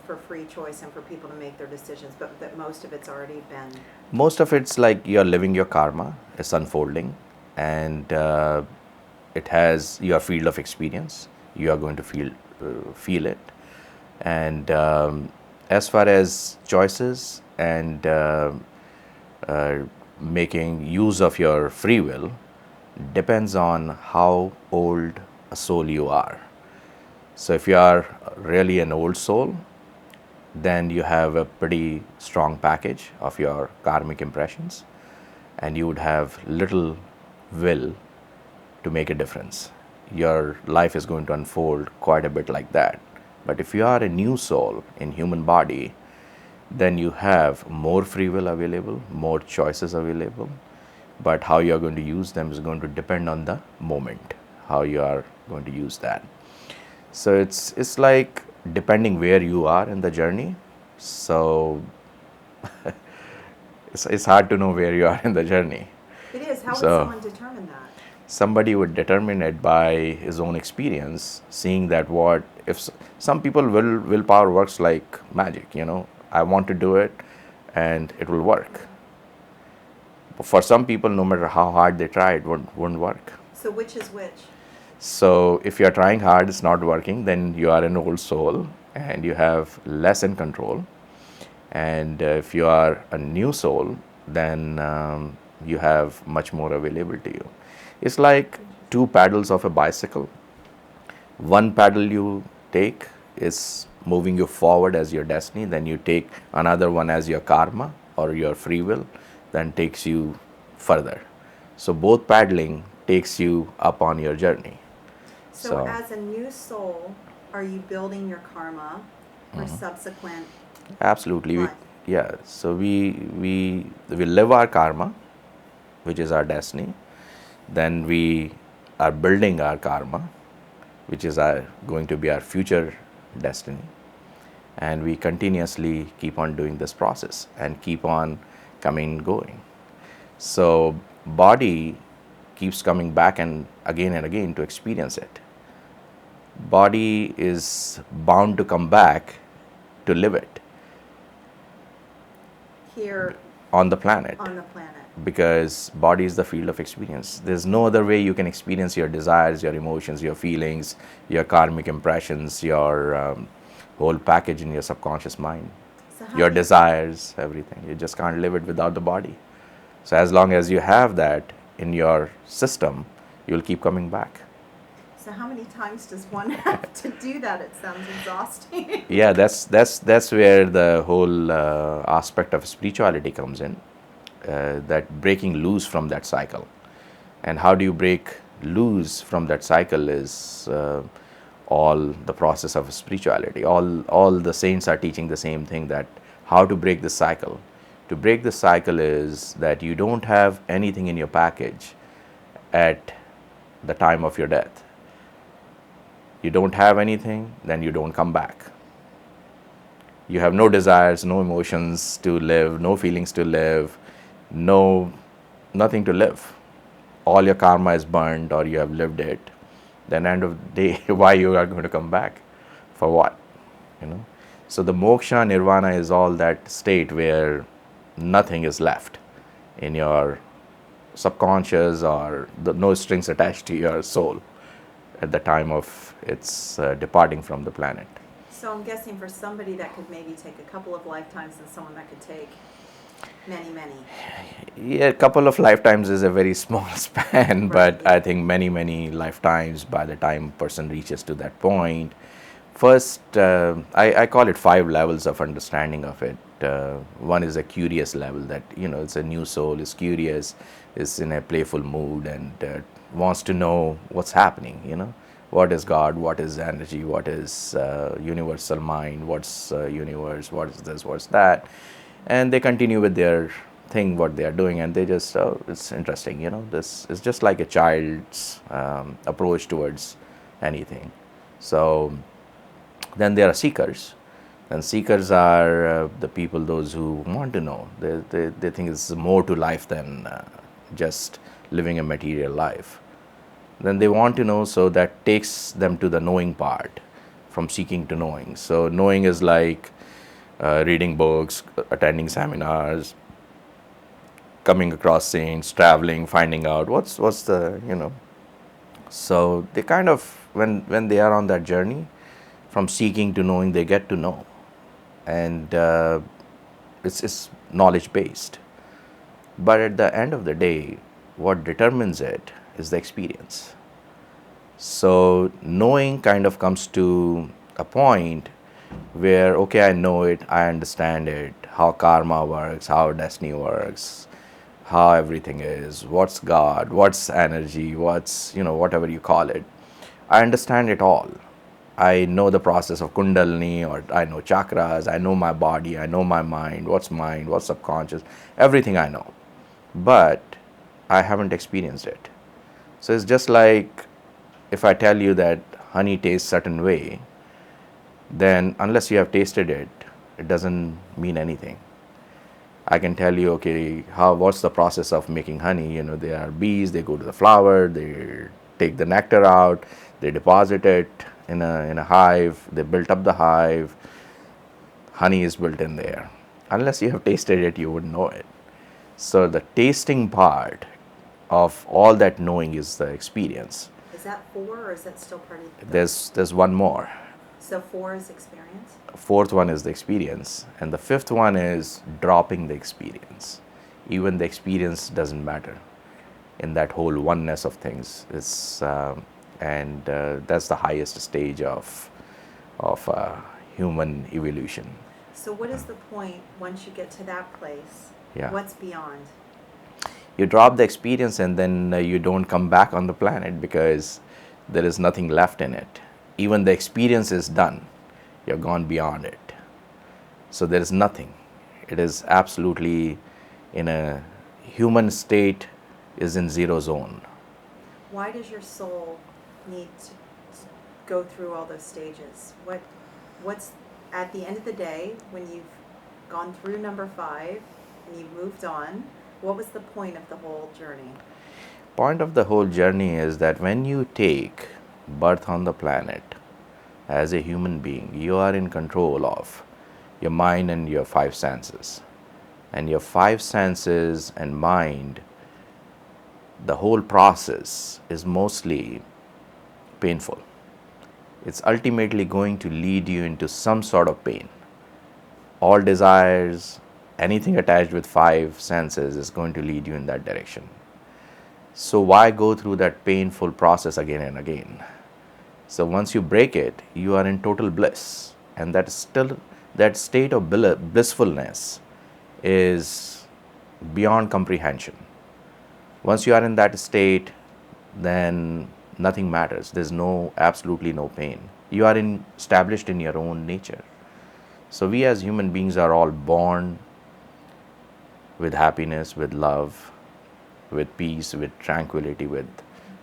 for free choice and for people to make their decisions, but that most of it's already been. Most of it's like you're living your karma, it's unfolding, and it has your field of experience. You are going to feel it, and as far as choices and making use of your free will depends on how old a soul you are. So if you are really an old soul, then you have a pretty strong package of your karmic impressions, and you would have little will to make a difference. Your life is going to unfold quite a bit like that. But if you are a new soul in human body, then you have more free will available, more choices available, but how you are going to use them is going to depend on the moment, how you are going to use that. So it's like depending where you are in the journey. So it's hard to know where you are in the journey. It is. How would So someone determine that? somebody would determine it by his own experience, seeing that what if some people willpower works like magic. I want to do it, and it will work. But for some people, no matter how hard they try, it won't work. So which is which? So if you are trying hard, it's not working, then you are an old soul and you have less in control. And if you are a new soul, then you have much more available to you. It's like two paddles of a bicycle. One paddle you take is moving you forward as your destiny, then you take another one as your karma or your free will, then takes you further. So both paddling takes you up on your journey. So as a new soul, are you building your karma for subsequent? Absolutely. Right. Yeah. So we live our karma, which is our destiny. Then we are building our karma, which is going to be our future destiny. And we continuously keep on doing this process and keep on coming and going. So body keeps coming back and again to experience it. Body is bound to come back to live it Here on the planet, on the planet. because body is the field of experience. There's no other way you can experience your desires, your emotions, your feelings, your karmic impressions, your whole package in your subconscious mind, So how your do you- desires, everything. You just can't live it without the body. So as long as you have that in your system, you'll keep coming back. So how many times does one have to do that? It sounds exhausting. Yeah, that's where the whole aspect of spirituality comes in, that breaking loose from that cycle. And how do you break loose from that cycle is all the process of spirituality. All the saints are teaching the same thing, that how to break the cycle. To break the cycle is that you don't have anything in your package at the time of your death. You don't have anything, then you don't come back. You have no desires, no emotions to live, no feelings to live, nothing to live. All your karma is burned, or you have lived it. Then end of the day, why you are going to come back? For what? So the moksha, nirvana is all that state where nothing is left in your subconscious, or no strings attached to your soul at the time of its departing from the planet. So I'm guessing for somebody that could maybe take a couple of lifetimes and someone that could take many. Yeah, a couple of lifetimes is a very small span, Right. but I think many lifetimes by the time person reaches to that point. First, I call it 5 levels of understanding of it. One is a curious level, that it's a new soul, is curious, is in a playful mood, and wants to know what's happening. What is God, what is energy, what is universal mind, what's universe, what is this, what's that, and they continue with their thing, what they are doing, and they just it's interesting. This is just like a child's approach towards anything. So then there are seekers, and seekers are the people, those who want to know. They think it's more to life than just living a material life. Then they want to know, so that takes them to the knowing part. from seeking to knowing. So knowing is like reading books, attending seminars, coming across saints, traveling, finding out what's the, you know. So they kind of, when they are on that journey from seeking to knowing, they get to know, and it's knowledge based. But at the end of the day, what determines it is the experience. So knowing kind of comes to a point where, okay, I know it, I understand it, how karma works, how destiny works, how everything is, what's God, what's energy, what's, you know, whatever you call it. I understand it all. I know the process of Kundalini, or I know chakras, I know my body, I know my mind, what's subconscious, everything I know. But I haven't experienced it. So it's just like if I tell you that honey tastes certain way, then unless you have tasted it, it doesn't mean anything. I can tell you, okay, what's the process of making honey? You know, there are bees, they go to the flower, they take the nectar out, they deposit it in a hive, they built up the hive, honey is built in there. Unless you have tasted it, you wouldn't know it. So the tasting part of all that knowing is the experience. Is that 4 or is that still part of the... There's one more. So 4 is experience? Fourth one is the experience, and the fifth one is dropping the experience. Even the experience doesn't matter in that whole oneness of things. It's that's the highest stage of human evolution. So what is the point once you get to that place? Yeah. What's beyond? You drop the experience, and then you don't come back on the planet because there is nothing left in it. Even the experience is done. You're gone beyond it. So there is nothing. It is absolutely in a human state, is in zero zone. Why does your soul need to go through all those stages? What's at the end of the day, when you've gone through number 5 and you've moved on, what was the point of the whole journey? Point of the whole journey is that when you take birth on the planet as a human being, you are in control of your mind and your 5 senses. And your 5 senses and mind, the whole process is mostly painful. It's ultimately going to lead you into some sort of pain. All desires, anything attached with 5 senses is going to lead you in that direction. So why go through that painful process again and again? So once you break it, you are in total bliss, and that state of blissfulness is beyond comprehension. Once you are in that state, then nothing matters. There's absolutely no pain. You are established in your own nature. So we as human beings are all born with happiness, with love, with peace, with tranquility, with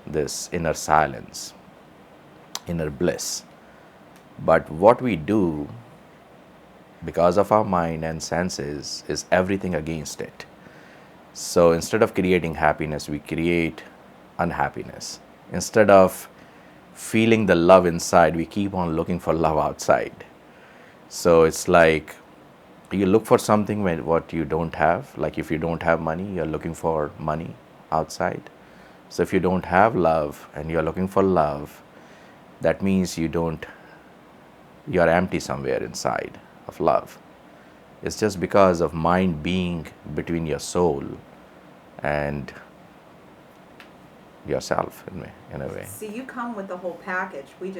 this inner silence, inner bliss. But what we do, because of our mind and senses, is everything against it. So instead of creating happiness, we create unhappiness. Instead of feeling the love inside, we keep on looking for love outside. So it's like you look for something what you don't have. Like if you don't have money, you're looking for money outside. So if you don't have love and you're looking for love, that means you're empty somewhere inside of love. It's just because of mind being between your soul and yourself in a way. So you come with the whole package. We just